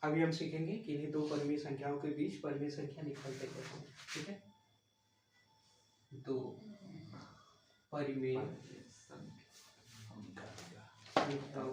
अभी हम सीखेंगे कि इन्हीं दो परिमेय संख्याओं के बीच परिमेय संख्या निकालते कैसे हैं। ठीक है, दो परिमेय संख्याओं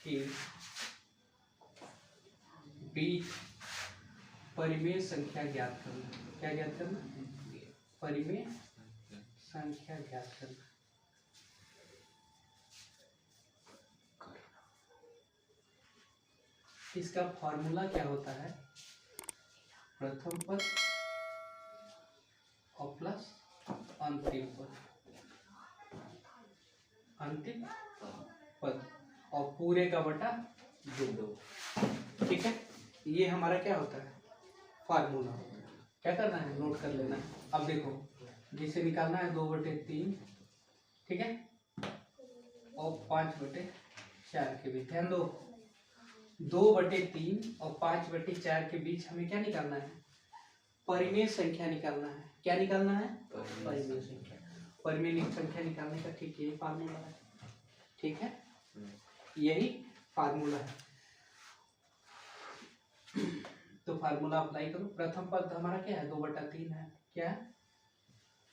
के बीच परिमेय संख्या ज्ञात करना। क्या ज्ञात करना? परिमेय संख्या ज्ञात करना। इसका फॉर्मूला क्या होता है? प्रथम पद और प्लस अंतिम पद, अंतिम पद और पूरे का बटा दो। ठीक है, ये हमारा क्या होता है? फार्मूला होता है। क्या करना है? नोट कर लेना है। अब देखो, जिसे निकालना है 2/3, ठीक है, और 5/4 के बीच। ध्यान दो, 2/3 और 5/4 के बीच हमें क्या निकालना है? परिमेय संख्या निकालना है। क्या निकालना है? परिमेय संख्या। परिमेय संख्या निकालने का ठीक यही फार्मूला है। ठीक है, यही फार्मूला है। तो फार्मूला अप्लाई करो। प्रथम पद हमारा क्या है? 2/3 है। क्या है?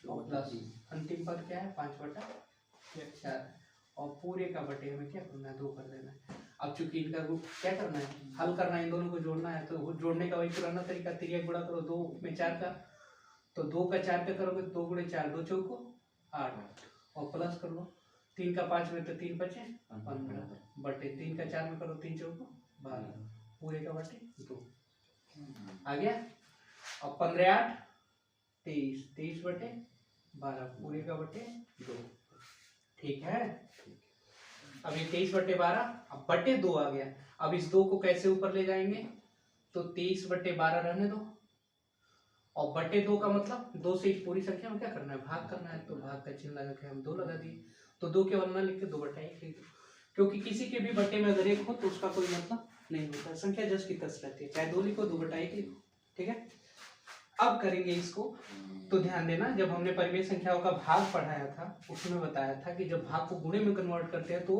प्लस अंतिम पद क्या है? 5/4 और पूरे का बटे हमें क्या करना है? 2 कर देना है। अब चूंकि इनका रूप क्या करना है? हल करना है, इन दोनों को जोड़ना है। तो जोड़ने का वही पुराना तरीका, तिरिया गुणा करो 2 में 4 का, तो 2 का 4 का करोगे 2 × 4 2 चौको 8 और प्लस कर लो 3 का 5 में तो 3 बचे 15 बटे 3 का 4 में करो 3 चौको 12 पूरे का बटे 2 आ गया। अब 15 8 23 23 बटे 12 पूरे का बटे 2। ठीक है, अब ये 23/12 अब बटे 2 आ गया। अब इस 2 को कैसे ऊपर ले जाएंगे? तो 23/12 रहने दो और बटे 2 का मतलब 2 से इस पूरी संख्या में क्या करना है? भाग करना है। तो भाग का चिन्ह लगा के हम 2 लगा दिए। तो 2 के वरना लिख के 2/1 लिख दो, क्योंकि किसी के भी बटे में अगर 1 हो तो उसका कोई मतलब नहीं होता, संख्या जस की तस रहती है। चाहे 2 लिखो 2/1 लिखो। ठीक है, अब करेंगे इसको। तो ध्यान देना, जब हमने परिमेय संख्याओं का भाग पढ़ाया था उसमें बताया था कि जब भाग को गुणे में कन्वर्ट करते हैं तो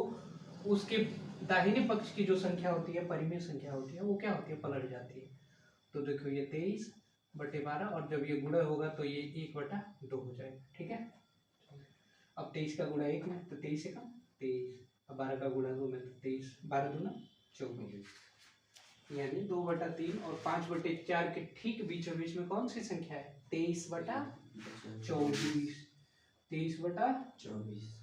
उसके दाहिने पक्ष की जो संख्या होती है, परिमेय संख्या होती है, वो क्या होती है? पलट जाती है। तो देखो ये 23/12 और जब ये गुणा होगा तो ये 1/2 हो जाएगा। ठीक है, अब 23 का गुणा 1 में तो 23 से कम 23, अब 12 का गुणा 2 में तो 23, 12 दूना 24, यानी 2/3 और 5/4 के ठीक बीचों बीच में कौन सी संख्या है? 23/24, 23/24।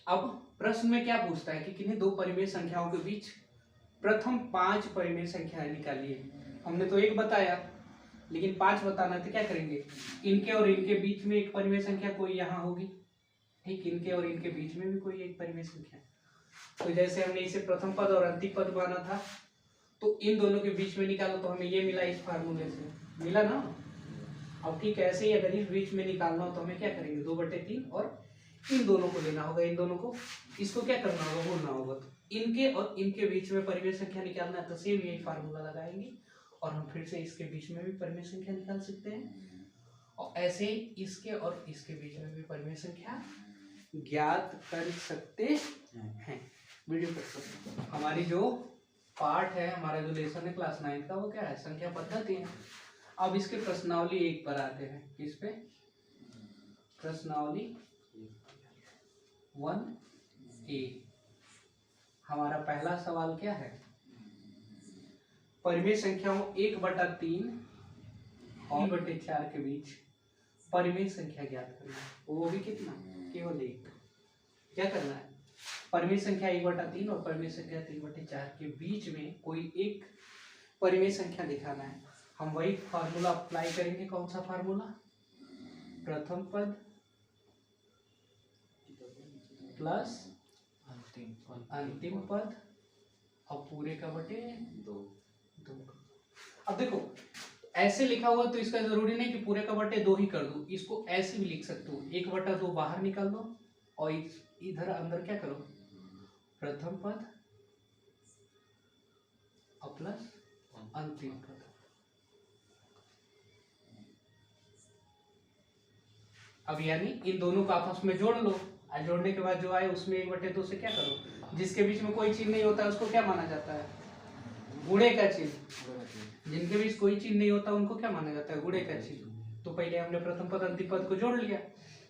अब प्रश्न में क्या पूछता है कि किन्हीं दो परिमेय संख्याओं के बीच प्रथम 5 परिमेय संख्याएं निकालिए। हमने तो एक बताया, लेकिन 5 बताना है तो क्या करेंगे? इनके और इनके बीच में एक परिमेय संख्या कोई यहाँ होगी, ठीक, इनके और इनके बीच में भी कोई एक परिमेय संख्या। तो जैसे हमने इसे प्रथम पद और अंतिम पद माना था, तो इन दोनों के बीच में निकालो तो हमें ये मिला, इस फार्मूले से मिला ना। अब ठीक ऐसे ही अगर इस बीच में निकालना हो तो हमें क्या करेंगे? 2/3 और इन दोनों को लेना होगा, इन दोनों को, इसको क्या करना होगा? बोलना होगा। तो इनके और इनके बीच में परिमेय संख्या निकालना है तो सेम यही फार्मूला लगाएंगे और हम फिर से इसके बीच में भी परिमेय संख्या निकाल सकते हैं और ऐसे ही इसके और इसके बीच में भी परिमेय संख्या ज्ञात कर सकते हैं। वीडियो कर सकते हैं। हमारी जो पार्ट है, हमारा जो लेसन है क्लास 9 का, वो क्या है? संख्या पद्धति है। अब इसके प्रश्नावली 1 पर आते हैं। किस पे? प्रश्नावली 1A। हमारा पहला सवाल क्या है? परिमेय संख्याओं 1/3 और 1/4 के बीच परिमेय संख्या ज्ञात करना है, वो भी कितना? केवल 1। क्या करना है? परिमेय संख्या 1/3 और परिमेय संख्या 3/4 के बीच में कोई एक परिमेय संख्या दिखाना है। हम वही फार्मूला अप्लाई करेंगे। कौन सा फार्मूला? प्रथम पद प्लस अंतिम पद और पूरे का बटे 2। अब देखो ऐसे लिखा हुआ तो इसका जरूरी नहीं कि पूरे का बटे 2 ही कर दो, इसको ऐसे भी लिख सकते हो। 1/2 बाहर निकाल दो और इधर अंदर क्या करो? प्रथम पद और प्लस अंतिम पद। अब यानी इन दोनों को आपस में जोड़ लो आज जोड़ने के बाद जो आए उसमें 1/2 से क्या करो, जिसके बीच में कोई चिन्ह नहीं होता है उसको क्या माना जाता है, गुणे का चिन्ह। जिनके बीच कोई चिन्ह नहीं होता उनको क्या माना जाता है, गुणे का चिन्ह। तो पहले हमने प्रथम पद अंतिम पद को जोड़ लिया,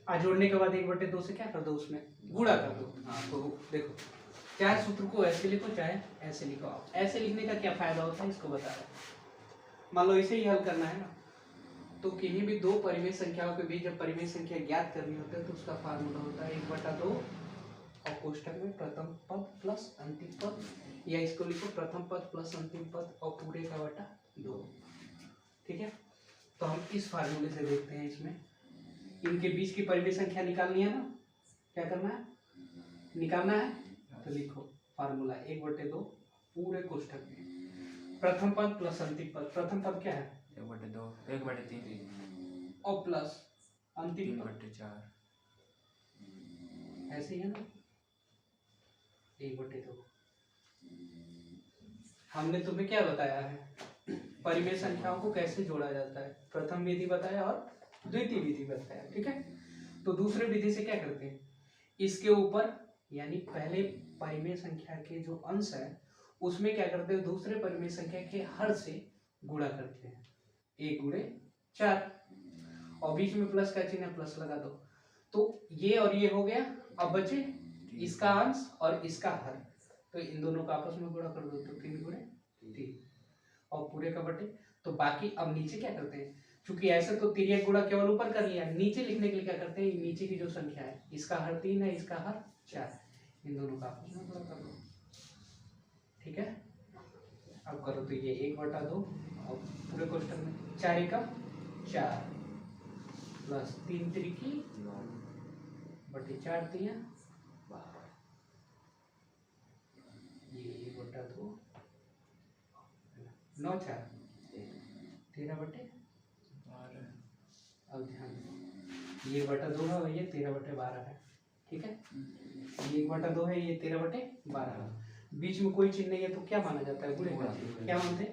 आज जोड़ने के बाद 1/2 से क्या कर दो, उसमें गुणा कर दो। हाँ तो देखो, चाहे सूत्र को ऐसे लिखो चाहे ऐसे लिखो। आप ऐसे लिखने का क्या फायदा होता है इसको बता रहे हैं। मान लो इसे ही हल करना है ना, तो किन्हीं भी दो परिमेय संख्याओं के बीच जब परिमेय संख्या ज्ञात करनी होती है तो उसका फार्मूला होता है 1/2 और कोष्टक में प्रथम पद प्लस अंतिम पद, या इसको लिखो प्रथम पद प्लस अंतिम पद और पूरे का बटा 2। ठीक है, तो हम इस फार्मूले से देखते हैं, इसमें इनके बीच की परिमेय संख्या निकालनी है ना, क्या करना है, निकालना है। तो लिखो फार्मूला 1/2 पूरे कोष्टक में प्रथम पद प्लस अंतिम पद। प्रथम पद क्या है 1/2, 1/3 और प्लस अंतिम पद 3/4, ऐसे ही है ना, 1/2। हमने तुम्हें क्या बताया है, परिमेय संख्याओं को कैसे जोड़ा जाता है, प्रथम विधि बताया और द्वितीय विधि बताया। ठीक है, तो दूसरे विधि से क्या करते हैं, इसके ऊपर यानी पहले परिमेय संख्या के जो अंश है उसमें क्या करते हैं, दूसरे परिमेय संख्या के हर से गुणा करते हैं, 1 गुणे 4 और बीच में प्लस का चिन्ह, प्लस लगा दो। तो ये और ये हो गया, अब बचे इसका अंश और इसका हर, तो इन दोनों का आपस में गुणा कर दो, तो 3 गुणे 3 और पूरे का बटे। तो बाकी अब नीचे क्या करते हैं, क्योंकि ऐसे तो तिर्यक गुणा केवल ऊपर कर लिया, नीचे लिखने के लिए क्या करते हैं, नीचे की जो संख्या है, इसका हर 3 है, इसका हर 4, इन दोनों का आपस में गुणा कर दो। ठीक है, अब करो तो ये 1/2 और पूरे कोष्टक में 4 एकम 4 प्लस 3 त्रिकी बटे 4 तिया 12, ये 1/2 9 4 13 बटे। अब ध्यान दो, ये 1/2 है और ये 13/12 है। ठीक है, ये 1/2 है, ये 13/12 है, बीच में कोई चिन्ह नहीं है तो क्या माना जाता है, गुणे का चिन्ह। क्या मानते हैं,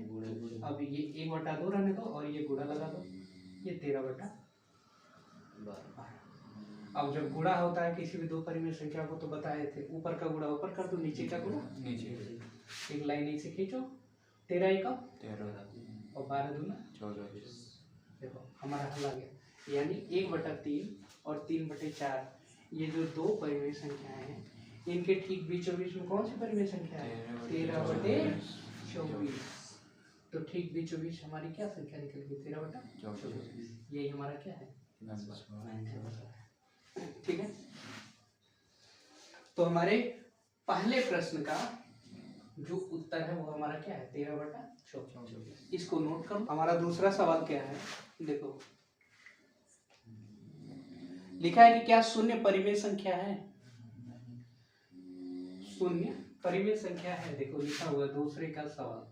अब ये 1/2 रहने दो और ये गुणा लगा दो, ये 13/12। अब जब गुणा होता है किसी भी दो परिमेय संख्या को तो बताए थे, ऊपर का गुणा ऊपर कर दो, नीचे का गुणा नीचे, एक लाइन नीचे खींचो, 13 एकम 13 और 12 दूना 14। देखो हमारा हल आ गया, यानी 1/3 और 3/4 ये जो दो परिमेय संख्याएं हैं, इनके ठीक बीचों बीच में कौन सी परिमेय संख्या है, 13/24। तो ठीक बीचों बीच हमारी क्या संख्या निकल गई, 13/24। यही हमारा क्या है, ठीक है। तो हमारे पहले प्रश्न का जो उत्तर है वो हमारा क्या है, 13/24। इसको नोट करो। हमारा दूसरा सवाल क्या है, देखो लिखा है कि क्या शून्य परिमेय संख्या है, शून्य परिमेय संख्या है। देखो लिखा हुआ दूसरे का सवाल,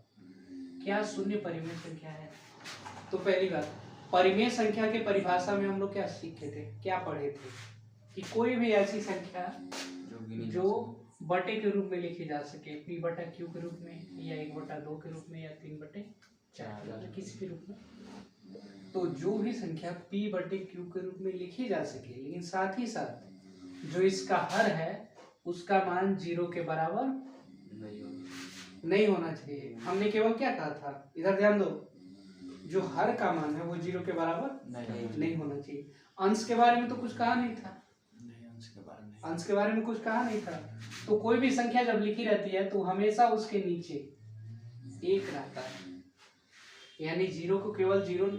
क्या शून्य परिमेय संख्या है। तो पहली बात, परिमेय संख्या के परिभाषा में हम लोग क्या सीखे थे, क्या पढ़े थे, कि कोई भी ऐसी संख्या जो बटे के रूप में लिखी जा सके, p/q के रूप में या 1/2 के रूप में या 3/4 किसी के रूप में। तो जो भी संख्या p/q के रूप में लिखी जा सके, लेकिन साथ ही साथ जो इसका हर है उसका मान 0 के बराबर नहीं होना चाहिए। हमने केवल क्या कहा था, इधर ध्यान दो, जो हर का मान है वो 0 के बराबर नहीं होना चाहिए। अंश के बारे में तो कुछ कहा नहीं था, अंश के बारे में कुछ कहा नहीं था। तो कोई भी संख्या जब लिखी रहती है तो हमेशा उसके नीचे 1 रहता है, यानी 0 को केवल 0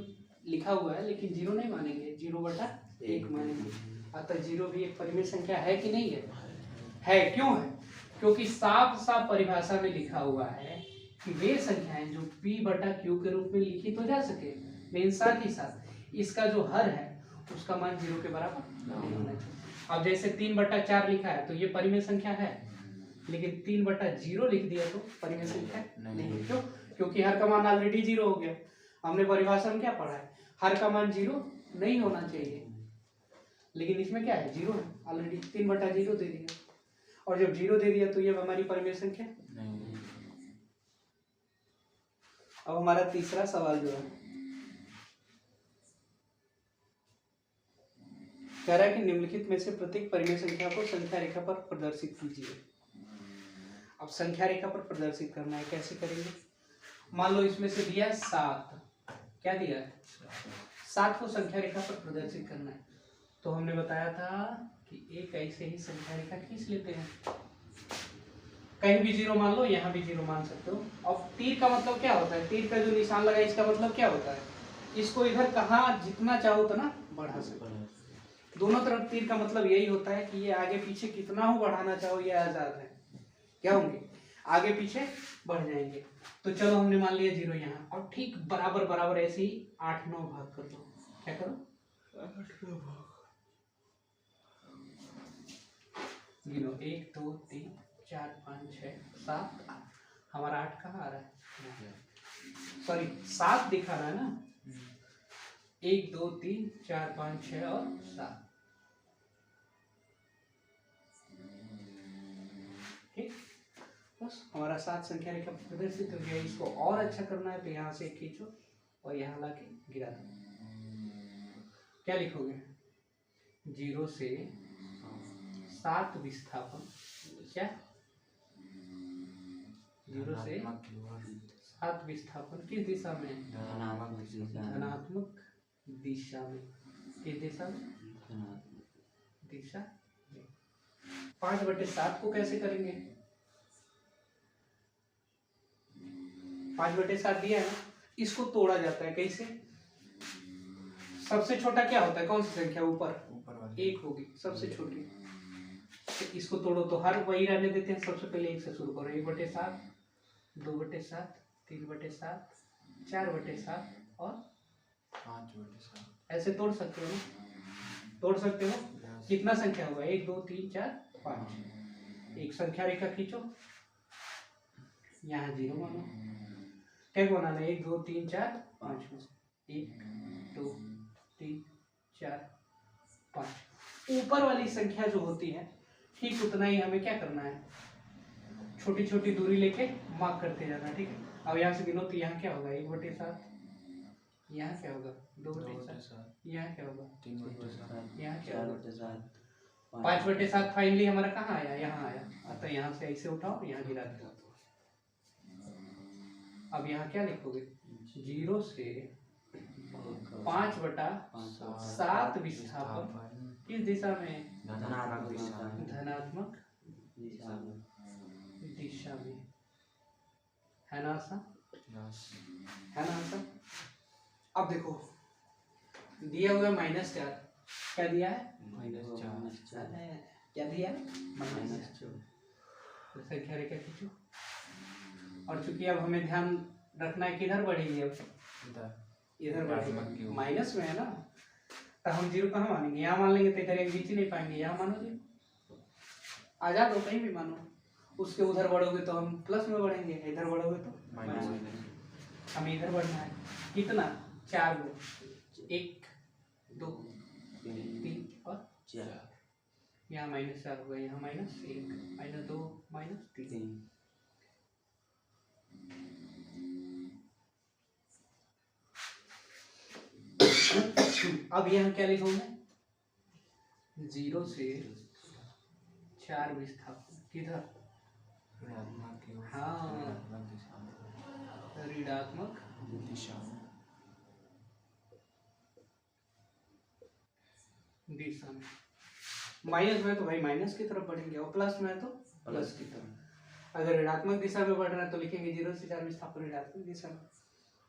लिखा हुआ है लेकिन 0 नहीं मानेंगे, 0/1 मानेंगे। अतः 0 भी एक परिमेय संख्या है कि नहीं है, क्यों है, क्योंकि साफ साफ परिभाषा में लिखा हुआ है कि वे संख्याएं जो p/q के रूप में लिखी तो जा सके, लेकिन साथ ही साथ इसका जो हर है उसका मान 0 के बराबर नहीं होना चाहिए। अब जैसे 3/4 लिखा है तो ये परिमेय संख्या है, लेकिन 3/0 लिख दिया तो परिमेय संख्या नहीं। क्यों, क्योंकि हर का मान ऑलरेडी 0 हो गया। हमने परिभाषा में क्या पढ़ा है, हर का मान 0 नहीं होना चाहिए, लेकिन इसमें क्या है, 0 है ऑलरेडी, 3/0 दे दिया, और जब 0 दे दिया तो ये हमारी परिमेय संख्या नहीं। अब हमारा तीसरा सवाल जो है, कह रहा है कि निम्नलिखित में से प्रत्येक परिमेय संख्या को संख्या रेखा पर प्रदर्शित कीजिए। अब संख्या रेखा पर प्रदर्शित करना है, कैसे करेंगे? मान लो इसमें से दिया है 7, क्या दिया है? 7 को संख्या रेखा पर प्रदर्शित करना है। तो हमने बताया था कि एक ऐसे ही संख्या रेखा खींच लेते हैं, कहीं भी 0 मान लो, यहाँ भी 0 मान सकते हो। अब तीर का मतलब क्या होता है? तीर का जो निशान लगा है इसका मतलब क्या होता है? इसको इधर कहाँ जितना चाहो उतना बढ़ा सकते हो। दोनों तरफ तीर का मतलब यही होता है कि ये आगे पीछे कितना हो बढ़ाना चाहो ये आजाद है, क्या होंगे? आगे पीछे बढ़ जाएंगे। तो चलो हमने मान लिया 0 यहाँ, और ठीक बराबर बराबर ऐसे ही 8-9 भाग कर दो। क्या करो? 8-9 भाग। 1 2 3 4 5 6 7 8। हमारा 8 कहाँ आ रहा है? सॉरी 7 दिखा रहा है ना। 1 2 3 4 5 6 और 7। ठीक, बस हमारा 7 संख्या रेखा प्रदर्शित हो गया। इसको और अच्छा करना है तो यहाँ से खींचो और यहाँ लाके गिरा दो। क्या लिखोगे? 0 से 7 विस्थापन, क्या? 0 से 7 विस्थापन किस दिशा में? धनात्मक दिशा में। किस दिशा में? दिशा में। 5/7 को कैसे करेंगे? 5/7 दिया है ना, इसको तोड़ा जाता है कैसे? सबसे छोटा क्या होता है? कौन सी संख्या? ऊपर 1 होगी सबसे छोटी। तो इसको तोड़ो तो हर वही रहने देते हैं। सबसे पहले 1 से शुरू करो। 1/7, 2/7, 3/7, 4/7 और 5/7। ऐसे तोड़ सकते हो ना? तोड़ सकते हो। कितना संख्या होगा? 1 2 3 4 5। एक संख्या रेखा खींचो, यहाँ 0 मानो। क्या बनाना है? 1 2 3 4 5 में 1 2 3 4 5। ऊपर वाली संख्या जो होती है ठीक उतना ही हमें क्या करना है? छोटी छोटी दूरी लेके मार्क करते जाना। ठीक है, अब यहाँ से गिनो तो यहाँ क्या होगा? 1/7। यहाँ क्या होगा? 2/7। यहाँ क्या होगा? 3/7। यहाँ क्या होगा? 5/7 फाइनली हमारा कहाँ आया? यहाँ आया। अतः यहाँ से ऐसे उठाओ, यहाँ गिरा दो। अब यहाँ क्या लिखोगे? 0 से 5/7 विस्थापन किस दिशा में? धनात्मक दिशा में। है ना आसान? है ना आसान? अब देखो दिया हुआ -4, क्या दिया है? -4। क्या दिया है? -4। संख्या रेखा खींचो, और चूंकि अब हमें ध्यान रखना है किधर बढ़ेगी? अब इधर बढ़ेगी, माइनस में है ना, तो हम 0 कहाँ मानेंगे? यहाँ मान लेंगे तो इधर एक बीच ही नहीं पाएंगे। यहाँ मानो 0, आजाद हो, कहीं भी मानो। उसके उधर बढ़ोगे तो हम प्लस में बढ़ेंगे, इधर बढ़ोगे तो माइनस में। हमें इधर बढ़ना है। कितना? 4 गो, 1 2 3 और 4। यहाँ -4 होगा, यहाँ -1 -2 -3। अब यहाँ क्या लिखोगे? 0 से 4 विस्थापन किधर? हाँ, ऋणात्मक दिशा में। माइनस में तो भाई माइनस की तरफ बढ़ेंगे, और प्लस में तो प्लस की तरफ। अगर ऋणात्मक दिशा में बढ़ रहा है तो लिखेंगे 0 से 4 विस्थापन ऋणात्मक दिशा में।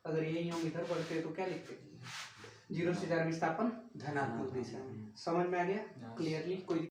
अगर यही हम इधर बढ़ते हैं तो क्या लिखते हैं? 0 से 4 विस्थापन धनात्मक दिशा में। समझ में आ गया क्लियरली? कोई